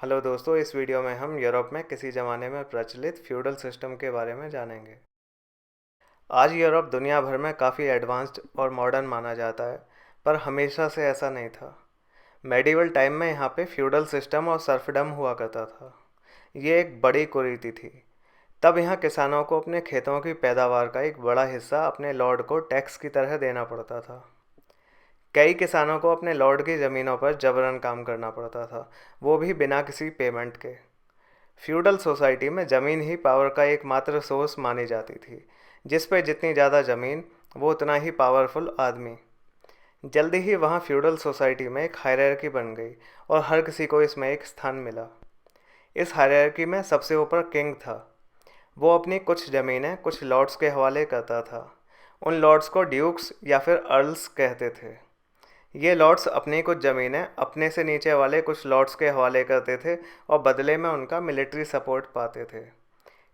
Hello दोस्तों, इस video में हम यूरोप में किसी ज़माने में प्रचलित फ्यूडल सिस्टम के बारे में जानेंगे। आज यूरोप दुनिया भर में काफ़ी एडवांस्ड और मॉडर्न माना जाता है, पर हमेशा से ऐसा नहीं था। मेडिवल टाइम में यहाँ पे फ्यूडल सिस्टम और सर्फडम हुआ करता था। ये एक बड़ी कुरीति थी। तब यहाँ किसानों को अपने खेतों की पैदावार का एक बड़ा हिस्सा अपने लॉर्ड को टैक्स की तरह देना पड़ता था। कई किसानों को अपने लॉर्ड की ज़मीनों पर जबरन काम करना पड़ता था, वो भी बिना किसी पेमेंट के। फ्यूडल सोसाइटी में ज़मीन ही पावर का एकमात्र सोर्स मानी जाती थी। जिस पे जितनी ज़्यादा ज़मीन, वो उतना ही पावरफुल आदमी। जल्दी ही वहाँ फ्यूडल सोसाइटी में एक हायरार्की बन गई और हर किसी को इसमें एक स्थान मिला। इस हायरार्की में सबसे ऊपर किंग था। वो अपनी कुछ ज़मीनें कुछ लॉर्ड्स के हवाले करता था। उन लॉर्ड्स को ड्यूक्स या फिर अर्ल्स कहते थे। ये लॉर्ड्स अपनी कुछ ज़मीनें अपने से नीचे वाले कुछ लॉर्ड्स के हवाले करते थे और बदले में उनका मिलिट्री सपोर्ट पाते थे।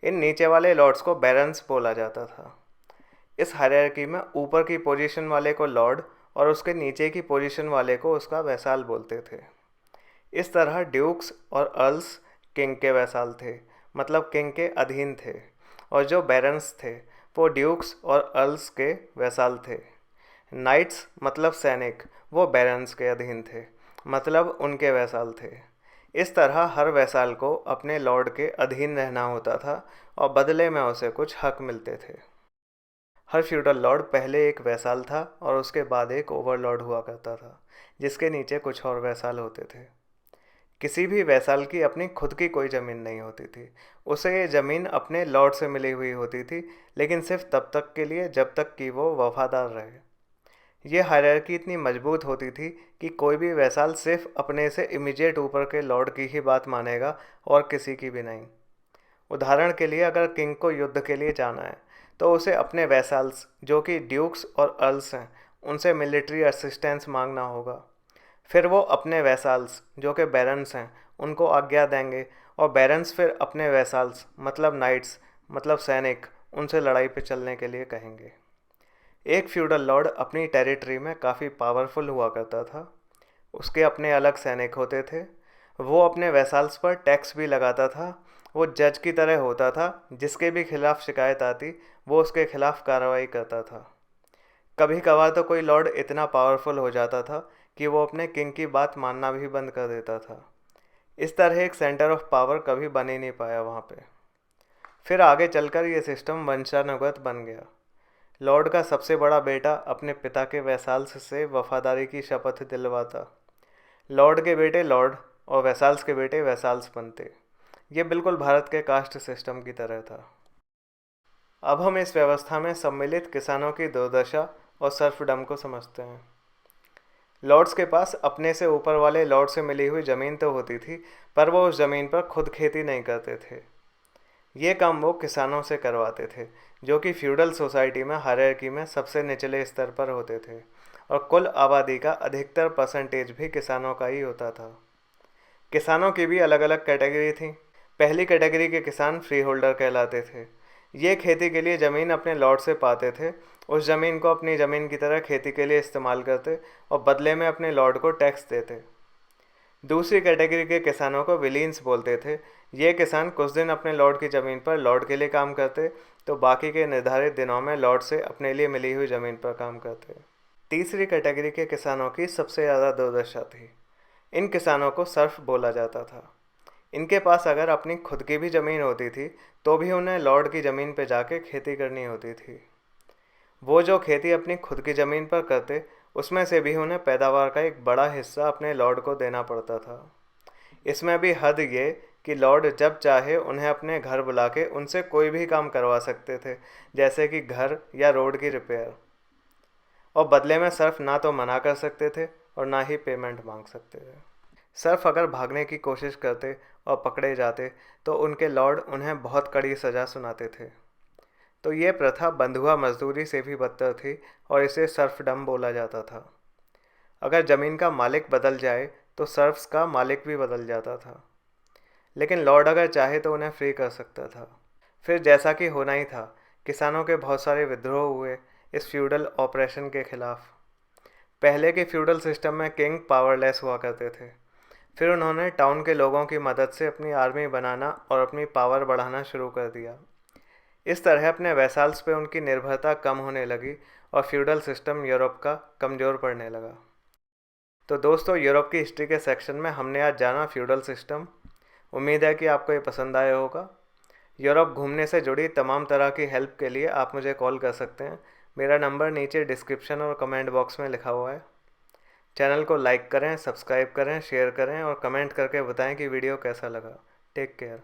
इन नीचे वाले लॉर्ड्स को बैरन्स बोला जाता था। इस हायरार्की में ऊपर की पोजीशन वाले को लॉर्ड और उसके नीचे की पोजीशन वाले को उसका वैसाल बोलते थे। इस तरह ड्यूक्स और अर्ल्स किंग के वैसाल थे, मतलब किंग के अधीन थे, और जो बैरन्स थे वो ड्यूक्स और अर्ल्स के वैसाल थे। नाइट्स मतलब सैनिक, वो बैरन्स के अधीन थे, मतलब उनके वैसाल थे। इस तरह हर वैसाल को अपने लॉर्ड के अधीन रहना होता था और बदले में उसे कुछ हक मिलते थे। हर फ्यूडल लॉर्ड पहले एक वैसाल था और उसके बाद एक ओवरलॉर्ड हुआ करता था, जिसके नीचे कुछ और वैसाल होते थे। किसी भी वैसाल की अपनी खुद की कोई ज़मीन नहीं होती थी। उसे ये ज़मीन अपने लॉर्ड से मिली हुई होती थी, लेकिन सिर्फ तब तक के लिए जब तक कि वो वफादार रहे। ये हायरार्की इतनी मजबूत होती थी कि कोई भी वैसाल सिर्फ अपने से इमीडिएट ऊपर के लॉर्ड की ही बात मानेगा और किसी की भी नहीं। उदाहरण के लिए अगर किंग को युद्ध के लिए जाना है तो उसे अपने वैसाल्स जो कि ड्यूक्स और अर्ल्स हैं उनसे मिलिट्री असिस्टेंस मांगना होगा। फिर वो अपने वैसाल्स जो कि बैरन्स हैं उनको आज्ञा देंगे और बैरन्स फिर अपने वैसाल्स मतलब नाइट्स मतलब सैनिक उनसे लड़ाई पे चलने के लिए कहेंगे। एक फ्यूडल लॉर्ड अपनी टेरिटरी में काफ़ी पावरफुल हुआ करता था। उसके अपने अलग सैनिक होते थे। वो अपने वैसाल्स पर टैक्स भी लगाता था। वो जज की तरह होता था, जिसके भी खिलाफ शिकायत आती वो उसके खिलाफ कार्रवाई करता था। कभी कभार तो कोई लॉर्ड इतना पावरफुल हो जाता था कि वो अपने किंग की बात मानना भी बंद कर देता था। इस तरह एक सेंटर ऑफ पावर कभी बन ही नहीं पाया वहाँ पे। फिर आगे चलकर ये सिस्टम वंशानुगत बन गया। लॉर्ड का सबसे बड़ा बेटा अपने पिता के वैसाल्स से वफादारी की शपथ दिलवाता। लॉर्ड के बेटे लॉर्ड और वैसाल्स के बेटे वैसाल्स बनते। ये बिल्कुल भारत के कास्ट सिस्टम की तरह था। अब हम इस व्यवस्था में सम्मिलित किसानों की दुर्दशा और सर्फडम को समझते हैं। लॉर्ड्स के पास अपने से ऊपर वाले लॉर्ड से मिली हुई ज़मीन तो होती थी, पर वो उस ज़मीन पर खुद खेती नहीं करते थे। ये काम वो किसानों से करवाते थे, जो कि फ्यूडल सोसाइटी में हायरार्की में सबसे निचले स्तर पर होते थे, और कुल आबादी का अधिकतर परसेंटेज भी किसानों का ही होता था। किसानों की भी अलग अलग कैटेगरी थी। पहली कैटेगरी के किसान फ्री होल्डर कहलाते थे। ये खेती के लिए ज़मीन अपने लॉर्ड से पाते थे, उस ज़मीन को अपनी ज़मीन की तरह खेती के लिए इस्तेमाल करते और बदले में अपने लॉर्ड को टैक्स देते। दूसरी कैटेगरी के किसानों को विलीन्स बोलते थे। ये किसान कुछ दिन अपने लॉर्ड की ज़मीन पर लॉर्ड के लिए काम करते, तो बाकी के निर्धारित दिनों में लॉर्ड से अपने लिए मिली हुई ज़मीन पर काम करते। तीसरी कैटेगरी के किसानों की सबसे ज़्यादा दुर्दशा थी। इन किसानों को सर्फ बोला जाता था। इनके पास अगर अपनी खुद की भी ज़मीन होती थी तो भी उन्हें लॉर्ड की ज़मीन पर जाके खेती करनी होती थी। वो जो खेती अपनी खुद की ज़मीन पर करते, उसमें से भी उन्हें पैदावार का एक बड़ा हिस्सा अपने लॉर्ड को देना पड़ता था। इसमें भी हद ये कि लॉर्ड जब चाहे उन्हें अपने घर बुला के उनसे कोई भी काम करवा सकते थे, जैसे कि घर या रोड की रिपेयर, और बदले में सर्फ ना तो मना कर सकते थे और ना ही पेमेंट मांग सकते थे। सर्फ अगर भागने की कोशिश करते और पकड़े जाते तो उनके लॉर्ड उन्हें बहुत कड़ी सज़ा सुनाते थे। तो ये प्रथा बंधुआ मजदूरी से भी बदतर थी और इसे सर्फडम बोला जाता था। अगर ज़मीन का मालिक बदल जाए तो सर्फ्स का मालिक भी बदल जाता था, लेकिन लॉर्ड अगर चाहे तो उन्हें फ्री कर सकता था। फिर जैसा कि होना ही था, किसानों के बहुत सारे विद्रोह हुए इस फ्यूडल ऑपरेशन के खिलाफ। पहले के फ्यूडल सिस्टम में किंग पावरलेस हुआ करते थे। फिर उन्होंने टाउन के लोगों की मदद से अपनी आर्मी बनाना और अपनी पावर बढ़ाना शुरू कर दिया। इस तरह अपने वैसाल्स पे उनकी निर्भरता कम होने लगी और फ्यूडल सिस्टम यूरोप का कमज़ोर पड़ने लगा। तो दोस्तों, यूरोप की हिस्ट्री के सेक्शन में हमने आज जाना फ्यूडल सिस्टम। उम्मीद है कि आपको ये पसंद आया होगा। यूरोप घूमने से जुड़ी तमाम तरह की हेल्प के लिए आप मुझे कॉल कर सकते हैं। मेरा नंबर नीचे डिस्क्रिप्शन और कमेंट बॉक्स में लिखा हुआ है। चैनल को लाइक करें, सब्सक्राइब करें, शेयर करें और कमेंट करके बताएं कि वीडियो कैसा लगा। Take care.